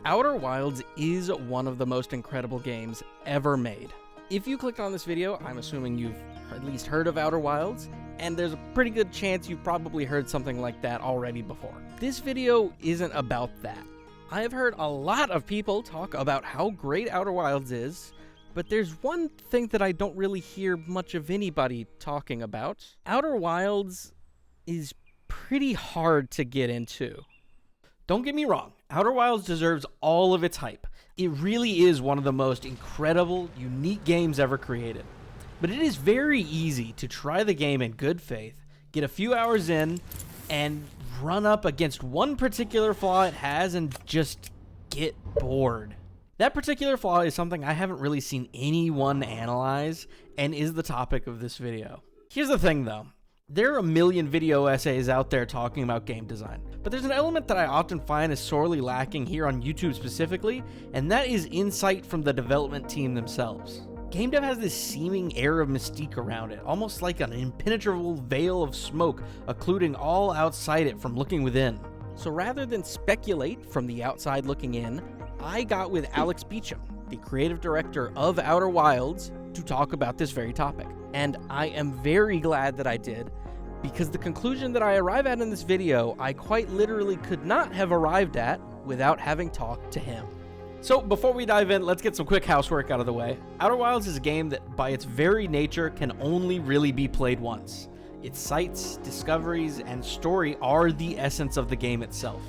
Outer Wilds is one of the most incredible games ever made. If you clicked on this video, I'm assuming you've at least heard of Outer Wilds, and there's a pretty good chance you've probably heard something like that already before. This video isn't about that. I have heard a lot of people talk about how great Outer Wilds is, but there's one thing that I don't really hear much of anybody talking about. Outer Wilds is pretty hard to get into. Don't get me wrong, Outer Wilds deserves all of its hype. It really is one of the most incredible, unique games ever created. But it is very easy to try the game in good faith, get a few hours in, and run up against one particular flaw it has and just get bored. That particular flaw is something I haven't really seen anyone analyze, and is the topic of this video. Here's the thing though. There are a million video essays out there talking about game design, but there's an element that I often find is sorely lacking here on YouTube specifically, and that is insight from the development team themselves. Game dev has this seeming air of mystique around it, almost like an impenetrable veil of smoke occluding all outside it from looking within. So rather than speculate from the outside looking in, I got with Alex Beachum, the creative director of Outer Wilds, to talk about this very topic. And I am very glad that I did, because the conclusion that I arrive at in this video, I quite literally could not have arrived at without having talked to him. So before we dive in, let's get some quick housework out of the way. Outer Wilds is a game that by its very nature can only really be played once. Its sights, discoveries, and story are the essence of the game itself.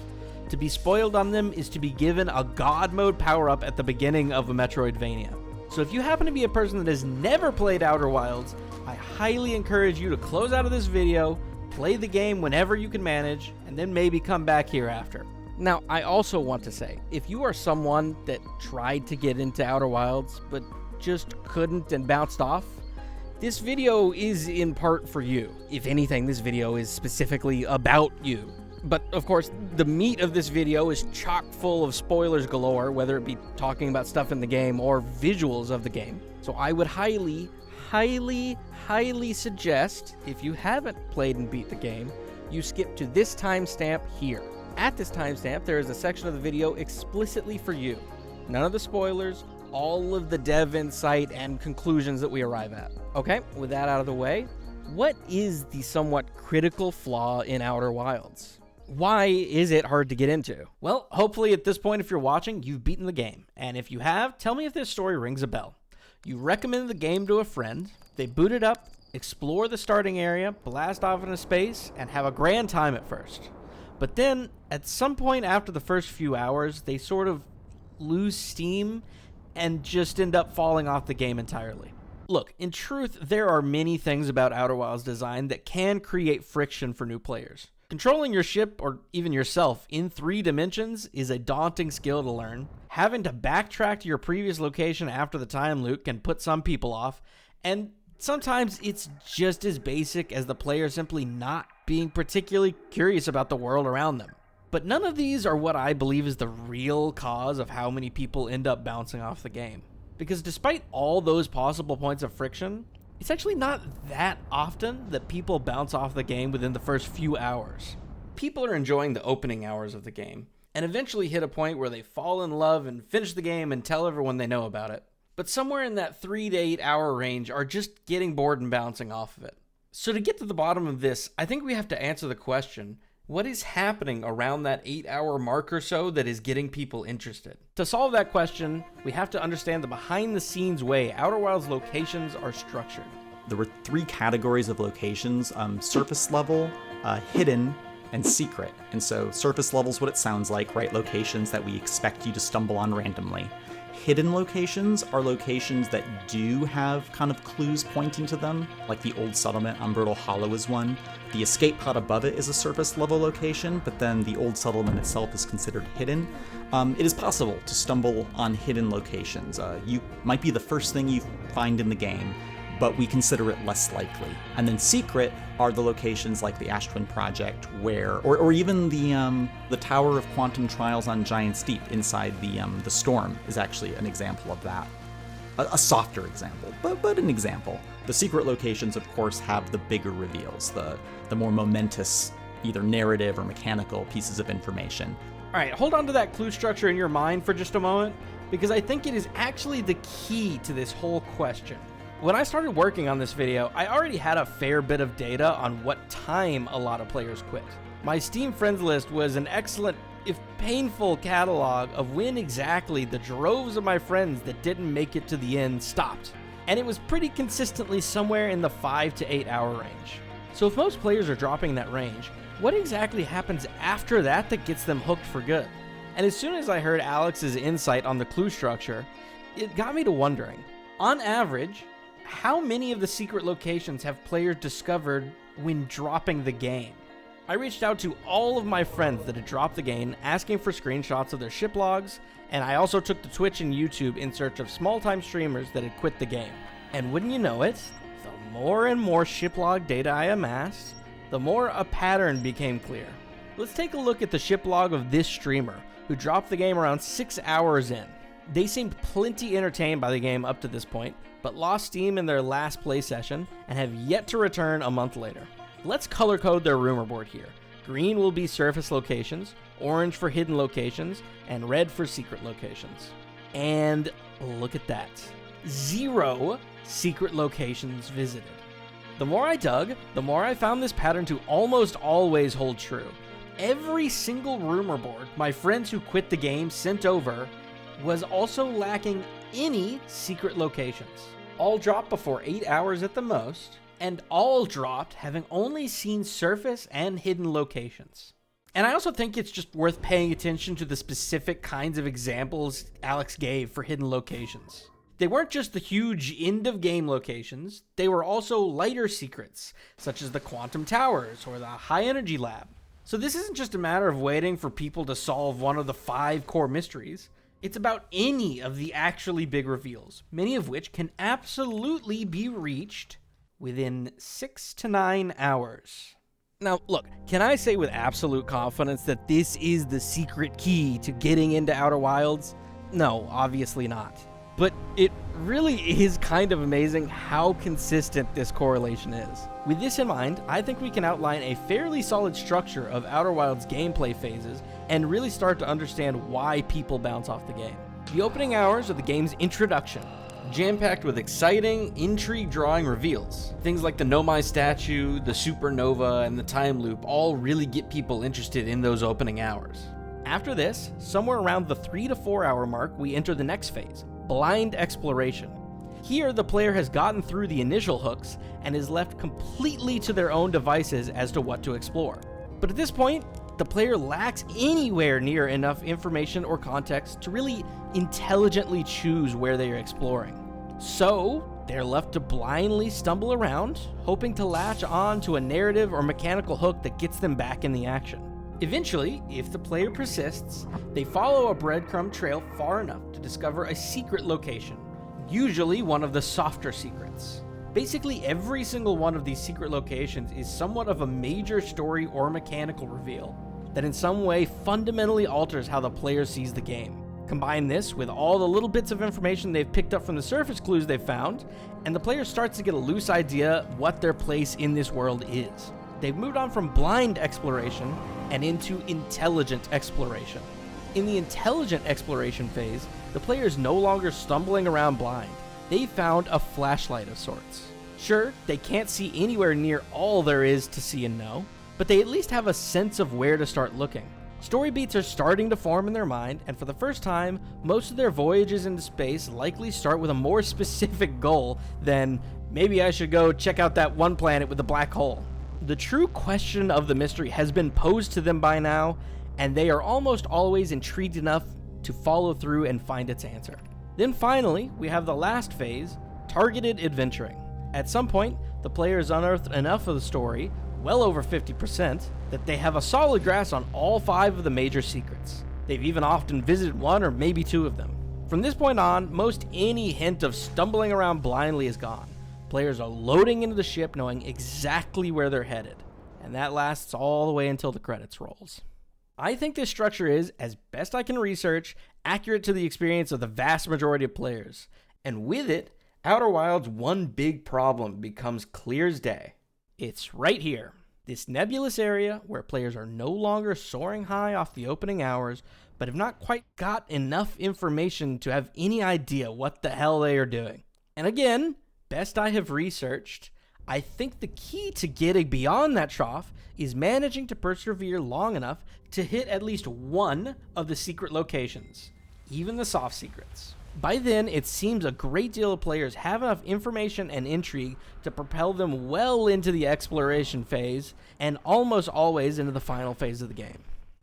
To be spoiled on them is to be given a God mode power-up at the beginning of a Metroidvania. So if you happen to be a person that has never played Outer Wilds, I highly encourage you to close out of this video, play the game whenever you can manage, and then maybe come back here after. Now, I also want to say, if you are someone that tried to get into Outer Wilds, but just couldn't and bounced off, this video is in part for you. If anything, this video is specifically about you. But of course, the meat of this video is chock full of spoilers galore, whether it be talking about stuff in the game or visuals of the game. So I would highly suggest, if you haven't played and beat the game, you skip to this timestamp here. At this timestamp, there is a section of the video explicitly for you. None of the spoilers, all of the dev insight and conclusions that we arrive at. Okay, with that out of the way, what is the somewhat critical flaw in Outer Wilds? Why is it hard to get into? Well, hopefully at this point, if you're watching, you've beaten the game. And if you have, tell me if this story rings a bell. You recommend the game to a friend, they boot it up, explore the starting area, blast off into space, and have a grand time at first. But then, at some point after the first few hours, they sort of lose steam and just end up falling off the game entirely. Look, in truth, there are many things about Outer Wilds design that can create friction for new players. Controlling your ship, or even yourself, in 3 dimensions is a daunting skill to learn. Having to backtrack to your previous location after the time loop can put some people off, and sometimes it's just as basic as the player simply not being particularly curious about the world around them. But none of these are what I believe is the real cause of how many people end up bouncing off the game. Because despite all those possible points of friction, it's actually not that often that people bounce off the game within the first few hours. People are enjoying the opening hours of the game, and eventually hit a point where they fall in love and finish the game and tell everyone they know about it. But somewhere in that 3 to 8 hour range are just getting bored and bouncing off of it. So to get to the bottom of this, I think we have to answer the question, what is happening around that 8-hour mark or so that is getting people interested? To solve that question, we have to understand the behind-the-scenes way Outer Wilds locations are structured. There were 3 categories of locations, surface level, hidden, and secret. And so surface level is what it sounds like, right? Locations that we expect you to stumble on randomly. Hidden locations are locations that do have kind of clues pointing to them, like the old settlement on Brittle Hollow is one. The escape pod above it is a surface level location, but then the old settlement itself is considered hidden. It is possible to stumble on hidden locations. You might be the first thing you find in the game, but we consider it less likely. And then secret are the locations like the Ash Twin Project, where, or even the Tower of Quantum Trials on Giant's Deep inside the Storm is actually an example of that. A softer example, but an example. The secret locations, of course, have the bigger reveals, the more momentous, either narrative or mechanical pieces of information. Alright, hold on to that clue structure in your mind for just a moment, because I think it is actually the key to this whole question. When I started working on this video, I already had a fair bit of data on what time a lot of players quit. My Steam friends list was an excellent, if painful, catalog of when exactly the droves of my friends that didn't make it to the end stopped. And it was pretty consistently somewhere in the 5 to 8 hour range. So if most players are dropping that range, what exactly happens after that that gets them hooked for good? And as soon as I heard Alex's insight on the clue structure, it got me to wondering, on average, how many of the secret locations have players discovered when dropping the game? I reached out to all of my friends that had dropped the game, asking for screenshots of their ship logs, and I also took to Twitch and YouTube in search of small-time streamers that had quit the game. And wouldn't you know it, the more and more ship log data I amassed, the more a pattern became clear. Let's take a look at the ship log of this streamer, who dropped the game around 6 hours in. They seemed plenty entertained by the game up to this point, but lost steam in their last play session and have yet to return a month later. Let's color code their rumor board here. Green will be surface locations, orange for hidden locations, and red for secret locations. And look at that. 0 secret locations visited. The more I dug, the more I found this pattern to almost always hold true. Every single rumor board my friends who quit the game sent over was also lacking any secret locations. All dropped before 8 hours at the most, and all dropped having only seen surface and hidden locations. And I also think it's just worth paying attention to the specific kinds of examples Alex gave for hidden locations. They weren't just the huge end-of-game locations, they were also lighter secrets, such as the Quantum Towers or the High Energy Lab. So this isn't just a matter of waiting for people to solve one of the 5 core mysteries. It's about any of the actually big reveals, many of which can absolutely be reached within 6 to 9 hours. Now, look, can I say with absolute confidence that this is the secret key to getting into Outer Wilds? No, obviously not. But it really is kind of amazing how consistent this correlation is. With this in mind, I think we can outline a fairly solid structure of Outer Wilds gameplay phases and really start to understand why people bounce off the game. The opening hours are the game's introduction, jam-packed with exciting, intrigue-drawing reveals. Things like the Nomai statue, the supernova, and the time loop all really get people interested in those opening hours. After this, somewhere around the 3 to 4 hour mark, we enter the next phase, blind exploration. Here, the player has gotten through the initial hooks and is left completely to their own devices as to what to explore. But at this point, the player lacks anywhere near enough information or context to really intelligently choose where they are exploring. So, they're left to blindly stumble around, hoping to latch on to a narrative or mechanical hook that gets them back in the action. Eventually, if the player persists, they follow a breadcrumb trail far enough to discover a secret location, usually one of the softer secrets. Basically, every single one of these secret locations is somewhat of a major story or mechanical reveal that in some way fundamentally alters how the player sees the game. Combine this with all the little bits of information they've picked up from the surface clues they've found, and the player starts to get a loose idea what their place in this world is. They've moved on from blind exploration and into intelligent exploration. In the intelligent exploration phase, the player is no longer stumbling around blind. They've found a flashlight of sorts. Sure, they can't see anywhere near all there is to see and know, but they at least have a sense of where to start looking. Story beats are starting to form in their mind, and for the first time, most of their voyages into space likely start with a more specific goal than, maybe I should go check out that one planet with a black hole. The true question of the mystery has been posed to them by now, and they are almost always intrigued enough to follow through and find its answer. Then finally, we have the last phase, targeted adventuring. At some point, the player has unearthed enough of the story, well over 50%, that they have a solid grasp on all 5 of the major secrets. They've even often visited 1 or maybe 2 of them. From this point on, most any hint of stumbling around blindly is gone. Players are loading into the ship knowing exactly where they're headed, and that lasts all the way until the credits rolls. I think this structure is, as best I can research, accurate to the experience of the vast majority of players, and with it, Outer Wilds' one big problem becomes clear as day. It's right here. This nebulous area where players are no longer soaring high off the opening hours, but have not quite got enough information to have any idea what the hell they are doing. And again, best I have researched, I think the key to getting beyond that trough is managing to persevere long enough to hit at least one of the secret locations, even the soft secrets. By then, it seems a great deal of players have enough information and intrigue to propel them well into the exploration phase, and almost always into the final phase of the game.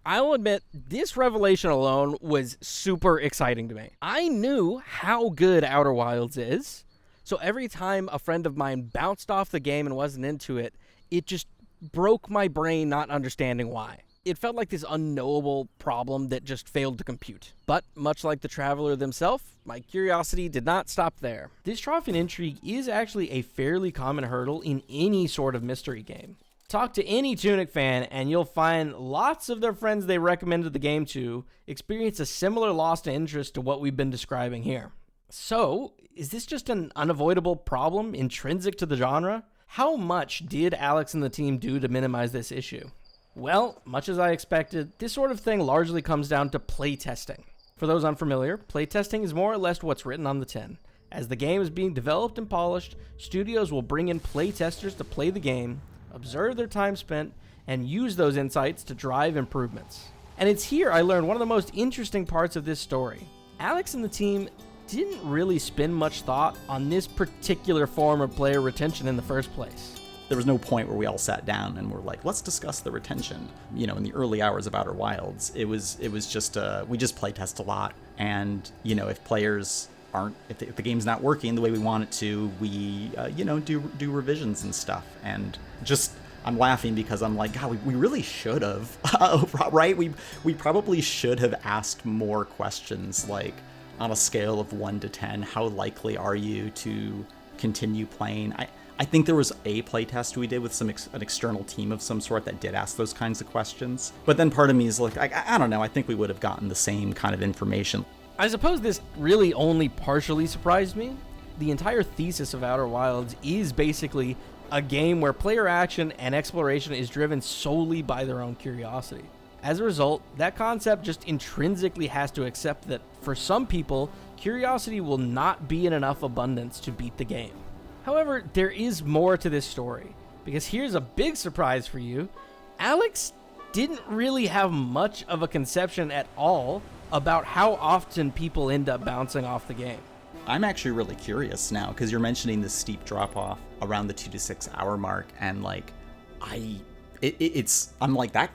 I'll admit, this revelation alone was super exciting to me. I knew how good Outer Wilds is, so every time a friend of mine bounced off the game and wasn't into it, it just broke my brain not understanding why. It felt like this unknowable problem that just failed to compute. But much like the Traveler themselves, my curiosity did not stop there. This trough in intrigue is actually a fairly common hurdle in any sort of mystery game. Talk to any Tunic fan and you'll find lots of their friends they recommended the game to experience a similar loss to interest to what we've been describing here. So, is this just an unavoidable problem intrinsic to the genre? How much did Alex and the team do to minimize this issue? Well, much as I expected, this sort of thing largely comes down to playtesting. For those unfamiliar, playtesting is more or less what's written on the tin. As the game is being developed and polished, studios will bring in playtesters to play the game, observe their time spent, and use those insights to drive improvements. And it's here I learned one of the most interesting parts of this story. Alex and the team didn't really spend much thought on this particular form of player retention in the first place. There was no point where we all sat down and were like, let's discuss the retention. You know, in the early hours of Outer Wilds, it was just, we just playtest a lot. And, you know, if players aren't, if the game's not working the way we want it to, we, do revisions and stuff. And just, I'm laughing because I'm like, God, we really should have, right? We probably should have asked more questions, like on a scale of 1 to 10, how likely are you to continue playing? I think there was a playtest we did with an external team of some sort that did ask those kinds of questions. But then part of me is like, I don't know, I think we would have gotten the same kind of information. I suppose this really only partially surprised me. The entire thesis of Outer Wilds is basically a game where player action and exploration is driven solely by their own curiosity. As a result, that concept just intrinsically has to accept that for some people, curiosity will not be in enough abundance to beat the game. However, there is more to this story, because here's a big surprise for you. Alex didn't really have much of a conception at all about how often people end up bouncing off the game. I'm actually really curious now, because you're mentioning this steep drop-off around the 2 to 6 hour mark, and like, I'm like, that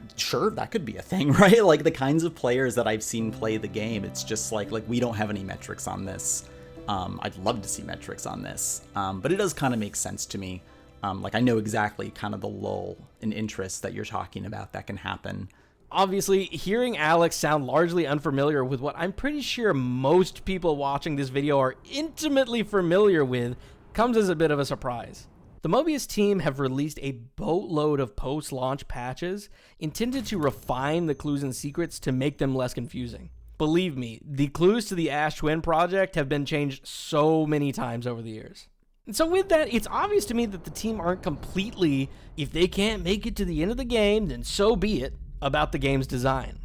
could be a thing, right? Like the kinds of players that I've seen play the game, it's just like we don't have any metrics on this. I'd love to see metrics on this, but it does kind of make sense to me. Like I know exactly kind of the lull in interest that you're talking about that can happen. Obviously, hearing Alex sound largely unfamiliar with what I'm pretty sure most people watching this video are intimately familiar with comes as a bit of a surprise. The Mobius team have released a boatload of post-launch patches intended to refine the clues and secrets to make them less confusing. Believe me, the clues to the Ash Twin project have been changed so many times over the years. And so with that, it's obvious to me that the team aren't completely, if they can't make it to the end of the game, then so be it, about the game's design.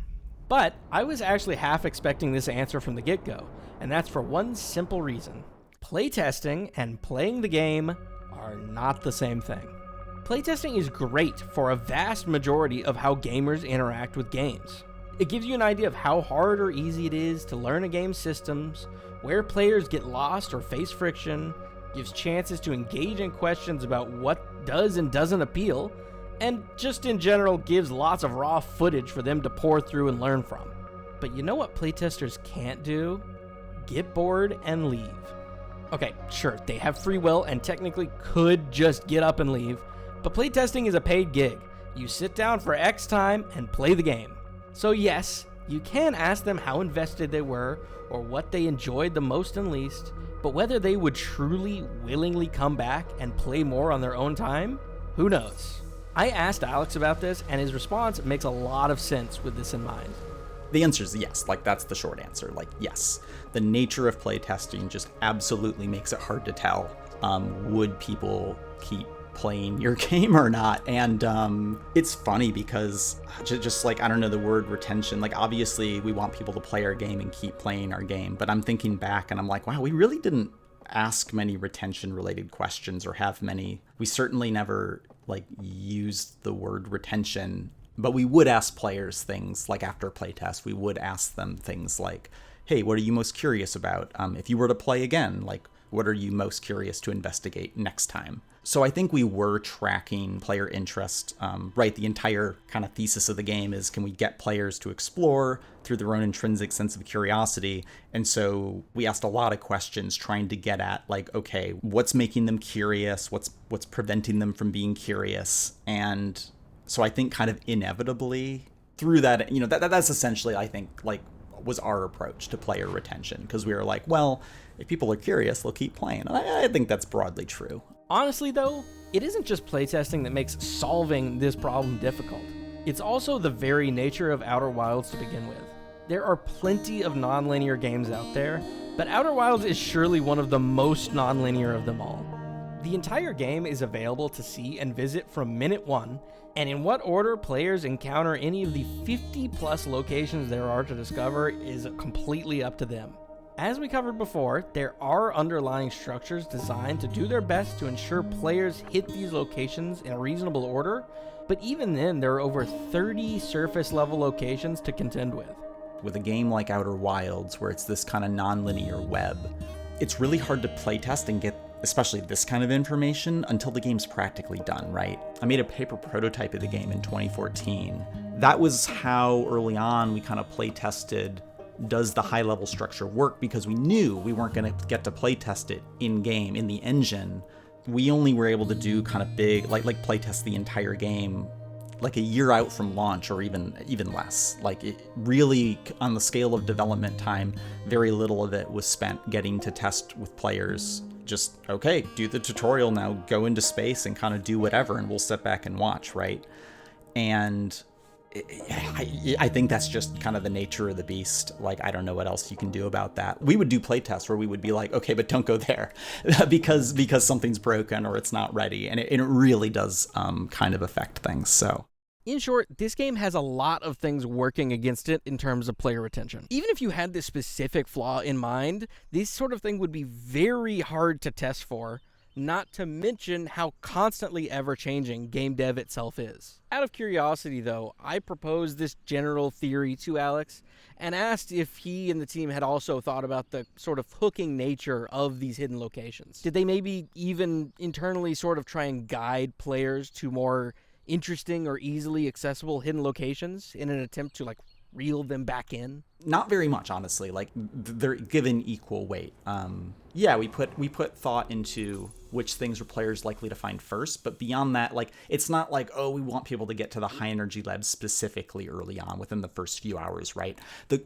But I was actually half expecting this answer from the get-go, and that's for one simple reason. Playtesting and playing the game are not the same thing. Playtesting is great for a vast majority of how gamers interact with games. It gives you an idea of how hard or easy it is to learn a game's systems, where players get lost or face friction, gives chances to engage in questions about what does and doesn't appeal, and just in general gives lots of raw footage for them to pour through and learn from. But you know what playtesters can't do? Get bored and leave. Okay, sure, they have free will and technically could just get up and leave, but playtesting is a paid gig. You sit down for X time and play the game. So yes, you can ask them how invested they were or what they enjoyed the most and least, but whether they would truly, willingly come back and play more on their own time, who knows? I asked Alex about this, and his response makes a lot of sense with this in mind. The answer is yes, like that's the short answer, like yes. The nature of playtesting just absolutely makes it hard to tell. Would people keep playing your game or not. And it's funny because just like, I don't know, the word retention, like obviously we want people to play our game and keep playing our game, but I'm thinking back and I'm like, wow, we really didn't ask many retention related questions or have many. We certainly never like used the word retention, but we would ask players things like after a playtest, we would ask them things like, hey, what are you most curious about? If you were to play again, like, what are you most curious to investigate next time? So I think we were tracking player interest, right? The entire kind of thesis of the game is, can we get players to explore through their own intrinsic sense of curiosity? And so we asked a lot of questions trying to get at like, okay, what's making them curious? What's preventing them from being curious? And so I think kind of inevitably through that, you know, that's essentially, I think, like was our approach to player retention, because we were like, well, if people are curious, they'll keep playing. And I think that's broadly true. Honestly, though, it isn't just playtesting that makes solving this problem difficult. It's also the very nature of Outer Wilds to begin with. There are plenty of non-linear games out there, but Outer Wilds is surely one of the most non-linear of them all. The entire game is available to see and visit from minute one, and in what order players encounter any of the 50+ locations there are to discover is completely up to them. As we covered before, there are underlying structures designed to do their best to ensure players hit these locations in a reasonable order, but even then there are over 30 surface level locations to contend with. With a game like Outer Wilds, where it's this kind of non-linear web, it's really hard to playtest and get especially this kind of information until the game's practically done, right? I made a paper prototype of the game in 2014. That was how early on we kind of playtested, does the high-level structure work? Because we knew we weren't going to get to playtest it in-game, in the engine. We only were able to do kind of big, like playtest the entire game like a year out from launch, or even less. Like it really, on the scale of development time, very little of it was spent getting to test with players. Just, okay, do the tutorial now, go into space and kind of do whatever, and we'll sit back and watch, right? And I think that's just kind of the nature of the beast. Like, I don't know what else you can do about that. We would do playtests where we would be like, okay, but don't go there because something's broken or it's not ready. And it really does kind of affect things. So in short, this game has a lot of things working against it in terms of player retention. Even if you had this specific flaw in mind, this sort of thing would be very hard to test for, not to mention how constantly ever-changing game dev itself is. Out of curiosity, though, I proposed this general theory to Alex and asked if he and the team had also thought about the sort of hooking nature of these hidden locations. Did they maybe even internally sort of try and guide players to more interesting or easily accessible hidden locations in an attempt to, like, reel them back in? Not very much, honestly. Like, they're given equal weight. Yeah, we put thought into which things are players likely to find first, but beyond that, like, it's not like, oh, we want people to get to the high energy labs specifically early on within the first few hours, right?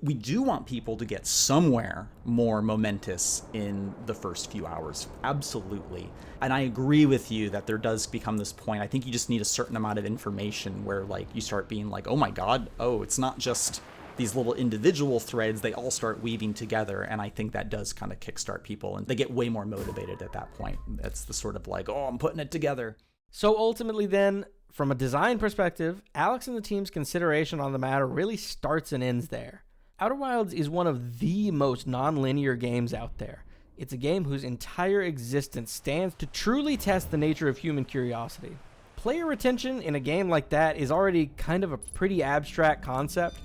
We do want people to get somewhere more momentous in the first few hours, absolutely. And I agree with you that there does become this point. I think you just need a certain amount of information where, like, you start being like, oh my god, oh, it's not just these little individual threads, they all start weaving together, and I think that does kind of kickstart people, and they get way more motivated at that point. That's the sort of like, oh, I'm putting it together. So ultimately then, from a design perspective, Alex and the team's consideration on the matter really starts and ends there. Outer Wilds is one of the most non-linear games out there. It's a game whose entire existence stands to truly test the nature of human curiosity. Player retention in a game like that is already kind of a pretty abstract concept,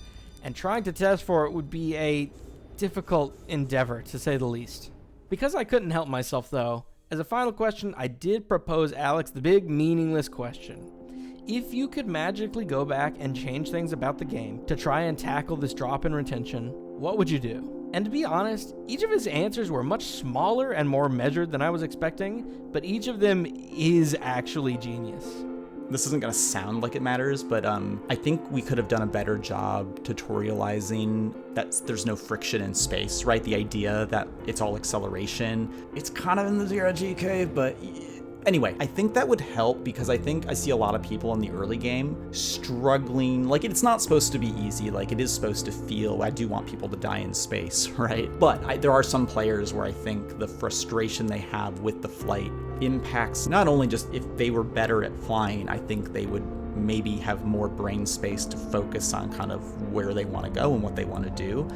and trying to test for it would be a difficult endeavor, to say the least. Because I couldn't help myself, though, as a final question, I did propose Alex the big meaningless question. If you could magically go back and change things about the game to try and tackle this drop in retention, what would you do? And to be honest, each of his answers were much smaller and more measured than I was expecting, but each of them is actually genius. This isn't going to sound like it matters, but I think we could have done a better job tutorializing that there's no friction in space, right? The idea that it's all acceleration. It's kind of in the zero-G cave, but Anyway, I think that would help because I think I see a lot of people in the early game struggling. Like, it's not supposed to be easy. Like, it is supposed to feel, I do want people to die in space, right? But there are some players where I think the frustration they have with the flight impacts not only just if they were better at flying, I think they would maybe have more brain space to focus on kind of where they want to go and what they want to do.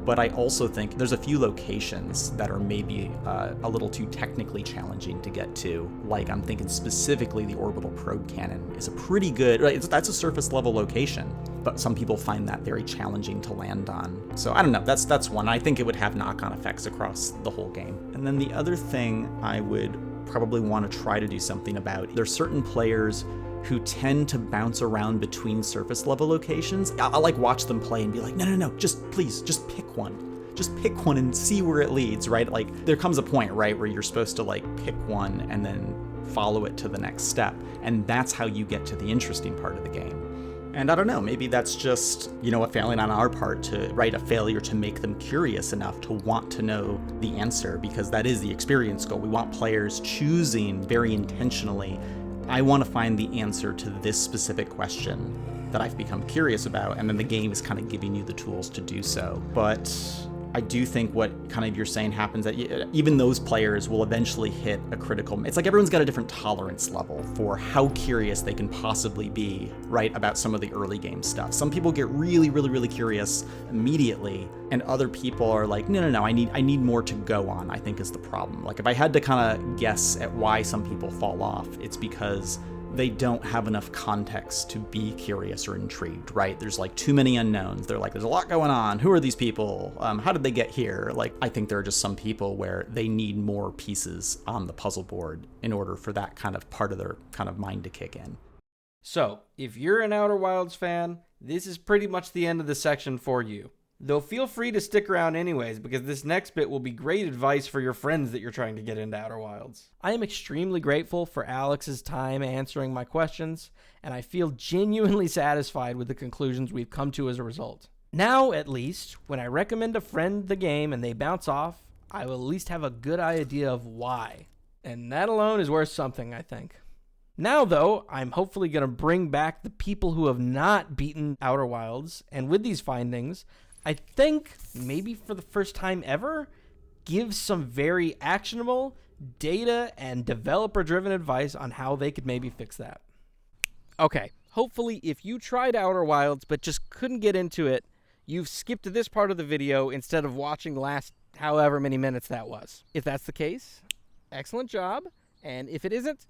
But I also think there's a few locations that are maybe a little too technically challenging to get to. Like, I'm thinking specifically the orbital probe cannon is a pretty good, right? That's a surface level location, but some people find that very challenging to land on. So I don't know, that's one. I think it would have knock-on effects across the whole game. And then the other thing I would probably want to try to do something about, there's certain players who tend to bounce around between surface level locations. I'll like watch them play and be like, no, please, just pick one. Just pick one and see where it leads, right? Like, there comes a point, right, where you're supposed to like pick one and then follow it to the next step. And that's how you get to the interesting part of the game. And I don't know, maybe that's just, a failing on our part to, right, a failure to make them curious enough to want to know the answer, because that is the experience goal. We want players choosing very intentionally, I want to find the answer to this specific question that I've become curious about, and then the game is kind of giving you the tools to do so. But I do think what kind of you're saying happens, that even those players will eventually hit a critical, it's like everyone's got a different tolerance level for how curious they can possibly be, right, about some of the early game stuff. Some people get really, really, really curious immediately, and other people are like, no, I need more to go on, I think is the problem. Like, if I had to kind of guess at why some people fall off, it's because they don't have enough context to be curious or intrigued, right? There's like too many unknowns. They're like, there's a lot going on. Who are these people? How did they get here? Like, I think there are just some people where they need more pieces on the puzzle board in order for that kind of part of their kind of mind to kick in. So, if you're an Outer Wilds fan, this is pretty much the end of the section for you. Though feel free to stick around anyways, because this next bit will be great advice for your friends that you're trying to get into Outer Wilds. I am extremely grateful for Alex's time answering my questions, and I feel genuinely satisfied with the conclusions we've come to as a result. Now, at least, when I recommend a friend the game and they bounce off, I will at least have a good idea of why. And that alone is worth something, I think. Now, though, I'm hopefully going to bring back the people who have not beaten Outer Wilds, and with these findings, I think, maybe for the first time ever, give some very actionable data and developer-driven advice on how they could maybe fix that. Okay, hopefully if you tried Outer Wilds but just couldn't get into it, you've skipped to this part of the video instead of watching the last however many minutes that was. If that's the case, excellent job. And if it isn't,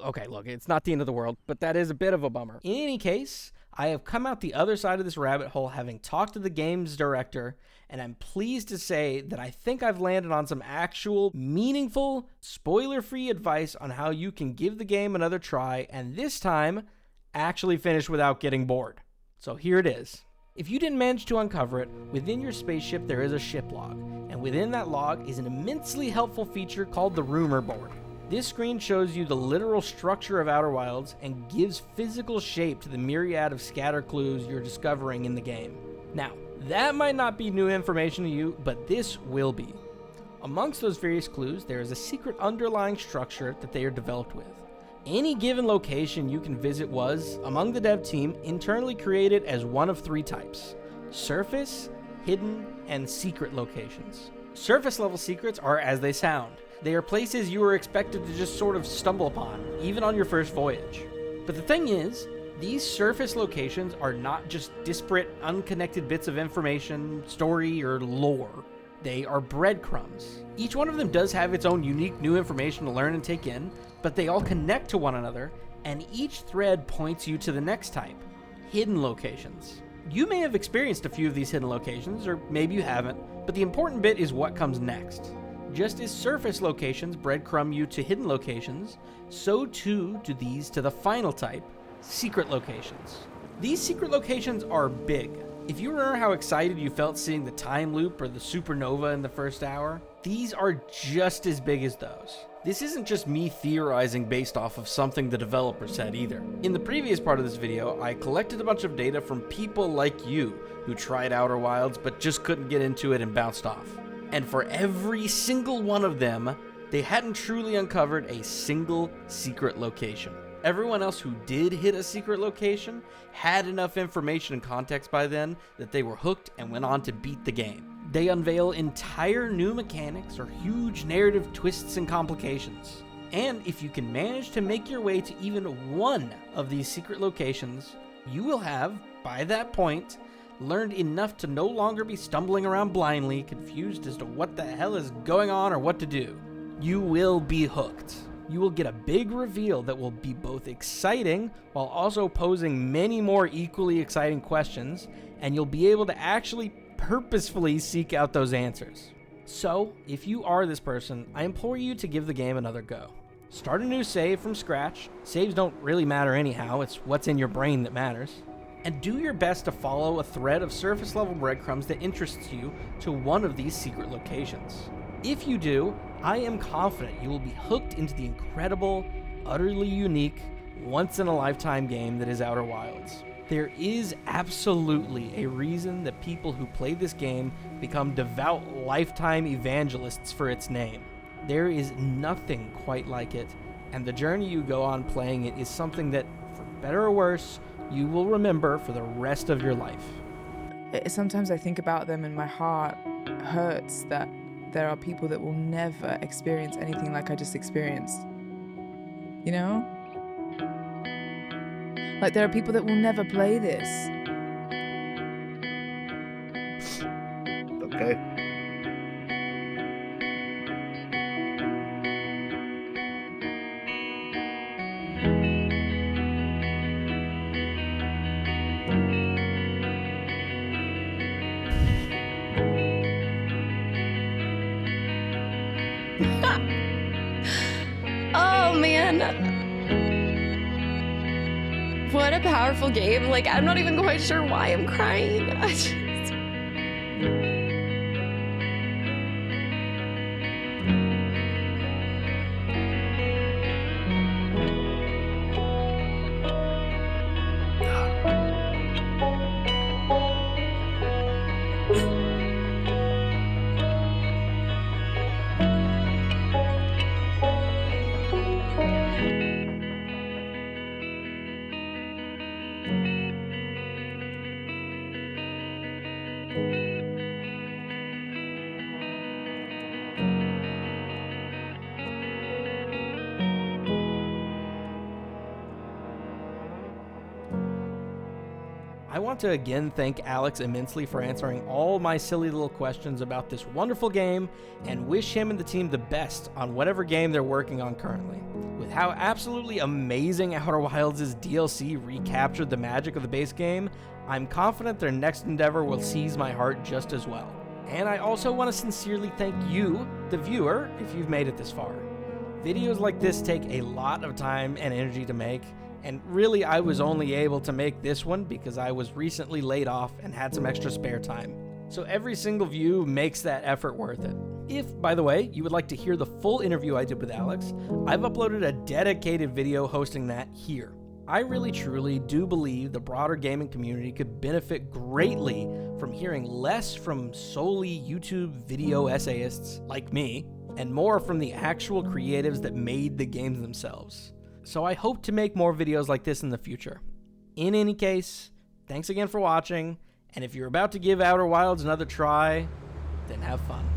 okay, look, it's not the end of the world, but that is a bit of a bummer. In any case, I have come out the other side of this rabbit hole having talked to the game's director, and I'm pleased to say that I think I've landed on some actual, meaningful, spoiler-free advice on how you can give the game another try, and this time, actually finish without getting bored. So here it is. If you didn't manage to uncover it, within your spaceship there is a ship log, and within that log is an immensely helpful feature called the rumor board. This screen shows you the literal structure of Outer Wilds and gives physical shape to the myriad of scatter clues you're discovering in the game. Now, that might not be new information to you, but this will be. Amongst those various clues, there is a secret underlying structure that they are developed with. Any given location you can visit was, among the dev team, internally created as one of three types: surface, hidden, and secret locations. Surface level secrets are as they sound. They are places you are expected to just sort of stumble upon, even on your first voyage. But the thing is, these surface locations are not just disparate, unconnected bits of information, story, or lore. They are breadcrumbs. Each one of them does have its own unique new information to learn and take in, but they all connect to one another, and each thread points you to the next type: hidden locations. You may have experienced a few of these hidden locations, or maybe you haven't, but the important bit is what comes next. Just as surface locations breadcrumb you to hidden locations, so too do these to the final type, secret locations. These secret locations are big. If you remember how excited you felt seeing the time loop or the supernova in the first hour, these are just as big as those. This isn't just me theorizing based off of something the developer said either. In the previous part of this video, I collected a bunch of data from people like you who tried Outer Wilds but just couldn't get into it and bounced off. And for every single one of them, they hadn't truly uncovered a single secret location. Everyone else who did hit a secret location had enough information and context by then that they were hooked and went on to beat the game. They unveil entire new mechanics or huge narrative twists and complications. And if you can manage to make your way to even one of these secret locations, you will have, by that point, learned enough to no longer be stumbling around blindly, confused as to what the hell is going on or what to do. You will be hooked. You will get a big reveal that will be both exciting while also posing many more equally exciting questions, and you'll be able to actually purposefully seek out those answers. So, if you are this person, I implore you to give the game another go. Start a new save from scratch. Saves don't really matter anyhow, it's what's in your brain that matters. And do your best to follow a thread of surface level breadcrumbs that interests you to one of these secret locations. If you do, I am confident you will be hooked into the incredible, utterly unique, once-in-a-lifetime game that is Outer Wilds. There is absolutely a reason that people who play this game become devout lifetime evangelists for its name. There is nothing quite like it, and the journey you go on playing it is something that, for better or worse, you will remember for the rest of your life. Sometimes I think about them and my heart hurts that there are people that will never experience anything like I just experienced. You know? Like, there are people that will never play this. Okay. Oh man, what a powerful game. Like, I'm not even quite sure why I'm crying. I want to again thank Alex immensely for answering all my silly little questions about this wonderful game, and wish him and the team the best on whatever game they're working on currently. With how absolutely amazing Outer Wilds' DLC recaptured the magic of the base game, I'm confident their next endeavor will seize my heart just as well. And I also want to sincerely thank you, the viewer, if you've made it this far. Videos like this take a lot of time and energy to make, and really I was only able to make this one because I was recently laid off and had some extra spare time. So every single view makes that effort worth it. If, by the way, you would like to hear the full interview I did with Alex, I've uploaded a dedicated video hosting that here. I really truly do believe the broader gaming community could benefit greatly from hearing less from solely YouTube video essayists like me, and more from the actual creatives that made the games themselves. So I hope to make more videos like this in the future. In any case, thanks again for watching, and if you're about to give Outer Wilds another try, then have fun.